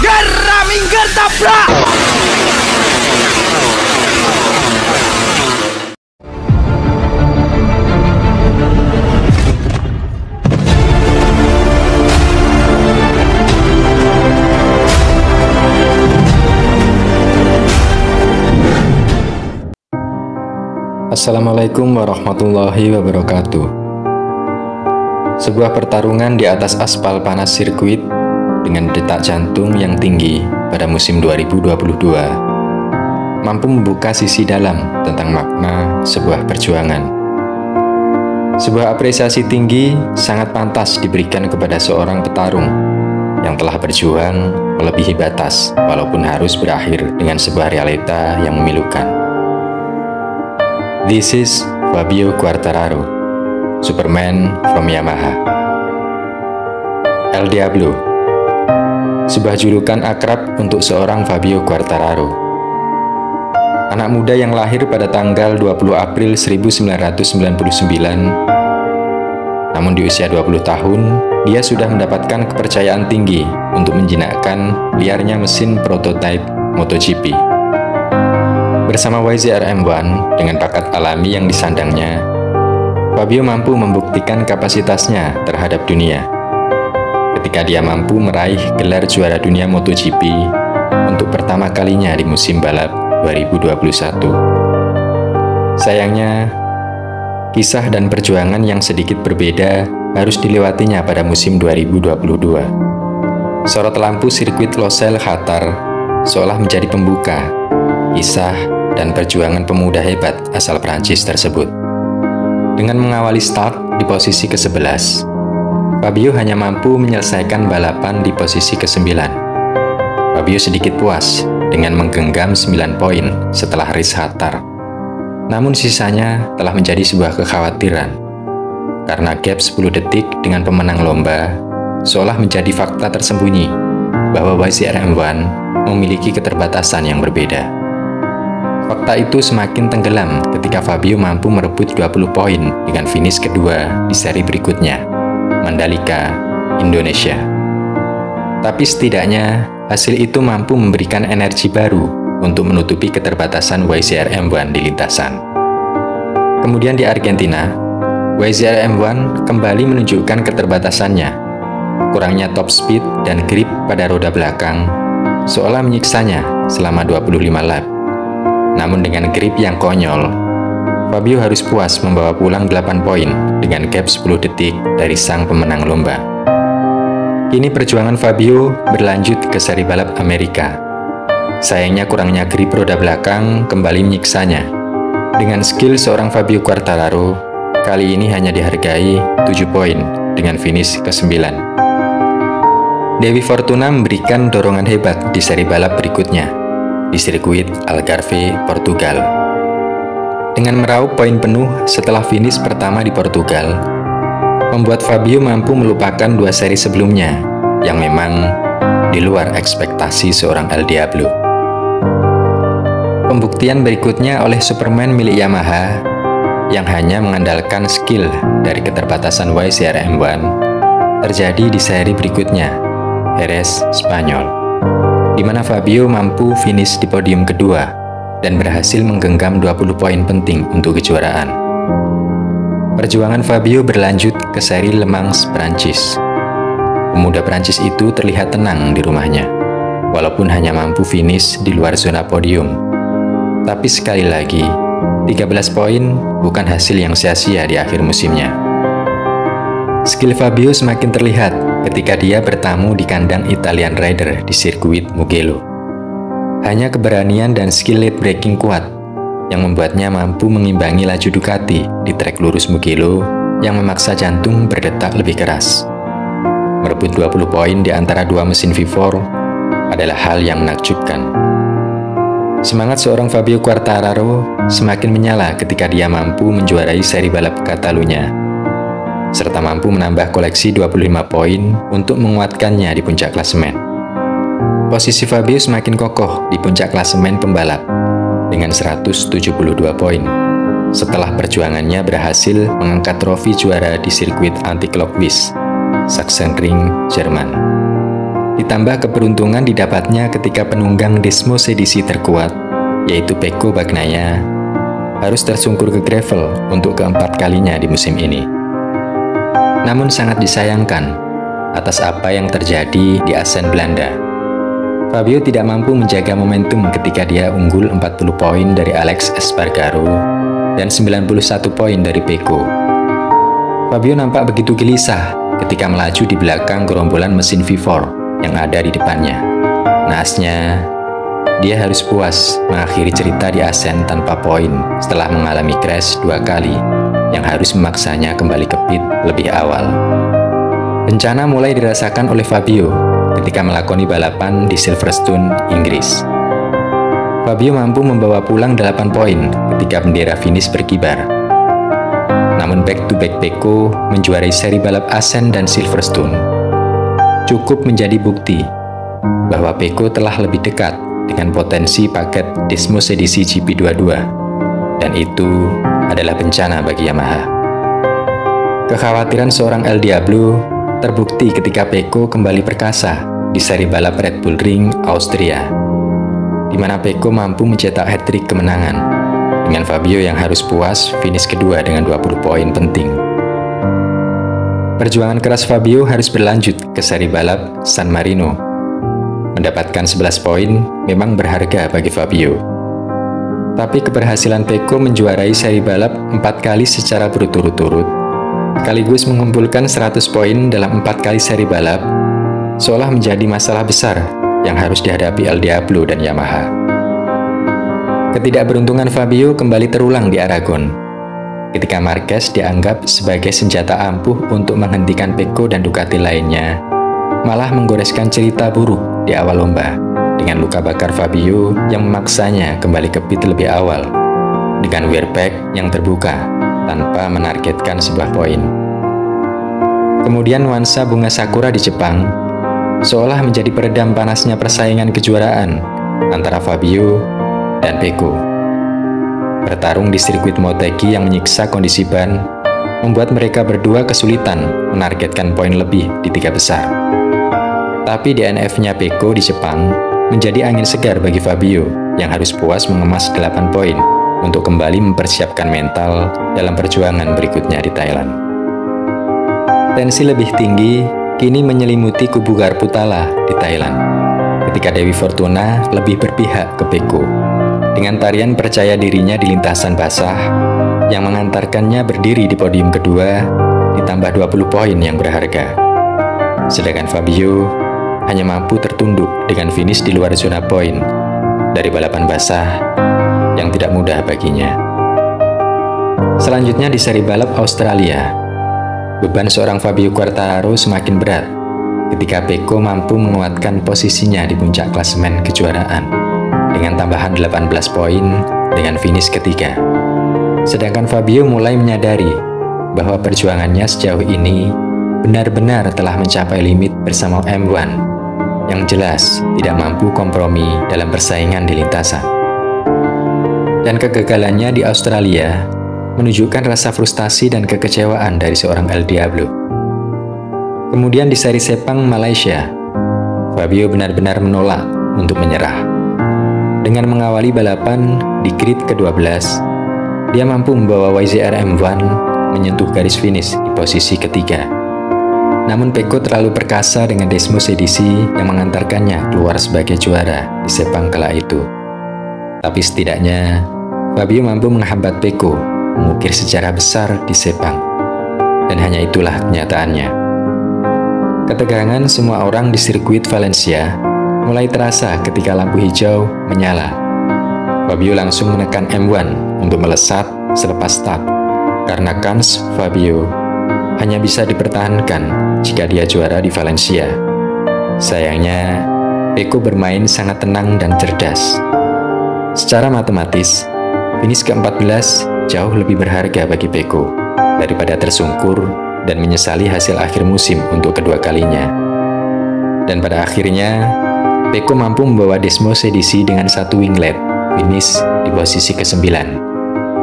Gerra minggir tabrak! Assalamualaikum warahmatullahi wabarakatuh. Sebuah pertarungan di atas aspal panas sirkuit dengan detak jantung yang tinggi pada musim 2022 mampu membuka sisi dalam tentang makna sebuah perjuangan. Sebuah apresiasi tinggi sangat pantas diberikan kepada seorang petarung yang telah berjuang melebihi batas walaupun harus berakhir dengan sebuah realita yang memilukan. This is Fabio Quartararo, Superman from Yamaha. El Diablo, sebuah julukan akrab untuk seorang Fabio Quartararo. Anak muda yang lahir pada tanggal 20 April 1999, namun di usia 20 tahun, dia sudah mendapatkan kepercayaan tinggi untuk menjinakkan liarnya mesin prototipe MotoGP. Bersama YZR M1 dengan bakat alami yang disandangnya, Fabio mampu membuktikan kapasitasnya terhadap dunia. Ketika dia mampu meraih gelar juara dunia MotoGP untuk pertama kalinya di musim balap 2021. Sayangnya, kisah dan perjuangan yang sedikit berbeda harus dilewatinya pada musim 2022. Sorot lampu sirkuit Losail Qatar seolah menjadi pembuka kisah dan perjuangan pemuda hebat asal Prancis tersebut. Dengan mengawali start di posisi ke-11, Fabio hanya mampu menyelesaikan balapan di posisi ke-9. Fabio sedikit puas dengan menggenggam 9 poin setelah race Qatar. Namun sisanya telah menjadi sebuah kekhawatiran, karena gap 10 detik dengan pemenang lomba seolah menjadi fakta tersembunyi bahwa YZR M1 memiliki keterbatasan yang berbeda. Fakta itu semakin tenggelam ketika Fabio mampu merebut 20 poin dengan finish kedua di seri berikutnya, Mandalika, Indonesia. Tapi setidaknya, hasil itu mampu memberikan energi baru untuk menutupi keterbatasan YZR M1 di lintasan. Kemudian di Argentina, YZR M1 kembali menunjukkan keterbatasannya. Kurangnya top speed dan grip pada roda belakang seolah menyiksanya selama 25 lap. Namun dengan grip yang konyol, Fabio harus puas membawa pulang 8 poin dengan gap 10 detik dari sang pemenang lomba. Kini perjuangan Fabio berlanjut ke seri balap Amerika. Sayangnya kurangnya grip roda belakang kembali menyiksanya. Dengan skill seorang Fabio Quartararo, kali ini hanya dihargai 7 poin dengan finish ke-9. Dewi Fortuna memberikan dorongan hebat di seri balap berikutnya di sirkuit Algarve, Portugal. Dengan meraup poin penuh setelah finish pertama di Portugal, membuat Fabio mampu melupakan 2 seri sebelumnya yang memang di luar ekspektasi seorang El Diablo. Pembuktian berikutnya oleh Superman milik Yamaha yang hanya mengandalkan skill dari keterbatasan YZR M1 terjadi di seri berikutnya, Jerez, Spanyol, di mana Fabio mampu finish di podium kedua dan berhasil menggenggam 20 poin penting untuk kejuaraan. Perjuangan Fabio berlanjut ke seri Le Mans, Prancis. Pemuda Prancis itu terlihat tenang di rumahnya, walaupun hanya mampu finish di luar zona podium. Tapi sekali lagi, 13 poin bukan hasil yang sia-sia di akhir musimnya. Skill Fabio semakin terlihat ketika dia bertamu di kandang Italian Rider di sirkuit Mugello. Hanya keberanian dan skill late braking kuat yang membuatnya mampu mengimbangi laju Ducati di trek lurus Mugello yang memaksa jantung berdetak lebih keras. Merebut 20 poin di antara 2 mesin V4 adalah hal yang menakjubkan. Semangat seorang Fabio Quartararo semakin menyala ketika dia mampu menjuarai seri balap Catalunya, serta mampu menambah koleksi 25 poin untuk menguatkannya di puncak klasemen. Posisi Fabio semakin kokoh di puncak klasemen pembalap dengan 172 poin setelah perjuangannya berhasil mengangkat trofi juara di sirkuit Anti-Clockwise, Sachsenring, Jerman. Ditambah keberuntungan didapatnya ketika penunggang Desmos edisi terkuat, yaitu Pecco Bagnaia, harus tersungkur ke gravel untuk keempat kalinya di musim ini. Namun sangat disayangkan atas apa yang terjadi di Assen Belanda. Fabio tidak mampu menjaga momentum ketika dia unggul 40 poin dari Alex Espargaro dan 91 poin dari Pecco. Fabio nampak begitu gelisah ketika melaju di belakang gerombolan mesin V4 yang ada di depannya. Naasnya, dia harus puas mengakhiri cerita di Assen tanpa poin setelah mengalami crash 2 kali yang harus memaksanya kembali ke pit lebih awal. Bencana mulai dirasakan oleh Fabio ketika melakoni balapan di Silverstone, Inggris. Fabio mampu membawa pulang 8 poin ketika bendera finish berkibar. Namun back-to-back Pecco menjuarai seri balap Assen dan Silverstone cukup menjadi bukti bahwa Pecco telah lebih dekat dengan potensi paket Desmos edisi GP22, dan itu adalah bencana bagi Yamaha. Kekhawatiran seorang El Diablo terbukti ketika Pecco kembali perkasa di seri balap Red Bull Ring, Austria, di mana Pecco mampu mencetak hat-trick kemenangan, dengan Fabio yang harus puas finish kedua dengan 20 poin penting. Perjuangan keras Fabio harus berlanjut ke seri balap San Marino. Mendapatkan 11 poin memang berharga bagi Fabio. Tapi keberhasilan Pecco menjuarai seri balap 4 kali secara berturut-turut, sekaligus mengumpulkan 100 poin dalam 4 kali seri balap, seolah menjadi masalah besar yang harus dihadapi El Diablo dan Yamaha. Ketidakberuntungan Fabio kembali terulang di Aragon, ketika Marquez dianggap sebagai senjata ampuh untuk menghentikan Pecco dan Ducati lainnya, malah menggoreskan cerita buruk di awal lomba dengan luka bakar Fabio yang memaksanya kembali ke pit lebih awal dengan wear pack yang terbuka tanpa menargetkan sebuah poin. Kemudian nuansa bunga sakura di Jepang seolah menjadi peredam panasnya persaingan kejuaraan antara Fabio dan Pecco. Bertarung di sirkuit Motegi yang menyiksa kondisi ban membuat mereka berdua kesulitan menargetkan poin lebih di 3 besar. Tapi DNF-nya Pecco di Jepang menjadi angin segar bagi Fabio yang harus puas mengemas 8 poin untuk kembali mempersiapkan mental dalam perjuangan berikutnya di Thailand. Tensi lebih tinggi kini menyelimuti kubu Garputala di Thailand ketika Dewi Fortuna lebih berpihak ke Pecco dengan tarian percaya dirinya di lintasan basah yang mengantarkannya berdiri di podium kedua ditambah 20 poin yang berharga. Sedangkan Fabio hanya mampu tertunduk dengan finish di luar zona poin dari balapan basah yang tidak mudah baginya. Selanjutnya di seri balap Australia, beban seorang Fabio Quartararo semakin berat ketika Pecco mampu menguatkan posisinya di puncak klasemen kejuaraan dengan tambahan 18 poin dengan finish ketiga. Sedangkan Fabio mulai menyadari bahwa perjuangannya sejauh ini benar-benar telah mencapai limit bersama M1 yang jelas tidak mampu kompromi dalam persaingan di lintasan. Dan kegagalannya di Australia menunjukkan rasa frustasi dan kekecewaan dari seorang El Diablo. Kemudian di seri Sepang Malaysia, Fabio benar-benar menolak untuk menyerah. Dengan mengawali balapan di grid ke-12, dia mampu membawa YZR M1 menyentuh garis finish di posisi ketiga. Namun Pecco terlalu perkasa dengan Desmos edisi yang mengantarkannya keluar sebagai juara di Sepang kala itu. Tapi setidaknya, Fabio mampu menghambat Pecco mengukir sejarah besar di Sepang. Dan hanya itulah kenyataannya. Ketegangan semua orang di sirkuit Valencia mulai terasa ketika lampu hijau menyala. Fabio langsung menekan M1 untuk melesat selepas start, karena kans Fabio hanya bisa dipertahankan jika dia juara di Valencia. Sayangnya, Pecco bermain sangat tenang dan cerdas. Secara matematis, finish ke-14 jauh lebih berharga bagi Pecco daripada tersungkur dan menyesali hasil akhir musim untuk kedua kalinya. Dan pada akhirnya, Pecco mampu membawa Desmos edisi dengan 1 winglet finish di posisi ke-9,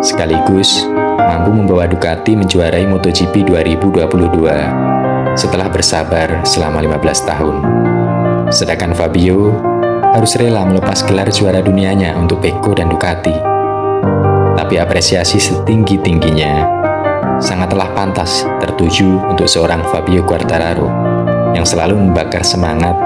sekaligus mampu membawa Ducati menjuarai MotoGP 2022 setelah bersabar selama 15 tahun. Sedangkan Fabio harus rela melepas gelar juara dunianya untuk Pecco dan Ducati. Tapi apresiasi setinggi-tingginya sangatlah pantas tertuju untuk seorang Fabio Quartararo yang selalu membakar semangat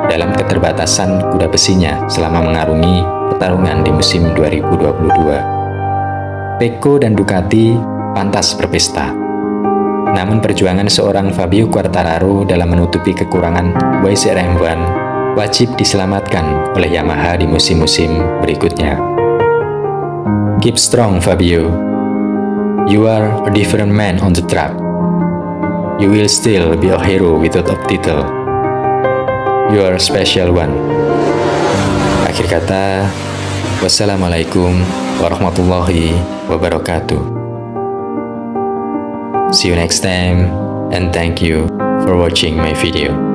dalam keterbatasan kuda besinya selama mengarungi pertarungan di musim 2022. Pecco dan Ducati pantas berpesta. Namun perjuangan seorang Fabio Quartararo dalam menutupi kekurangan YZR-M1 wajib diselamatkan oleh Yamaha di musim-musim berikutnya. Keep strong, Fabio. You are a different man on the track. You will still be a hero without a title. You are a special one. Akhir kata, wassalamualaikum warahmatullahi wabarakatuh. See you next time, and thank you for watching my video.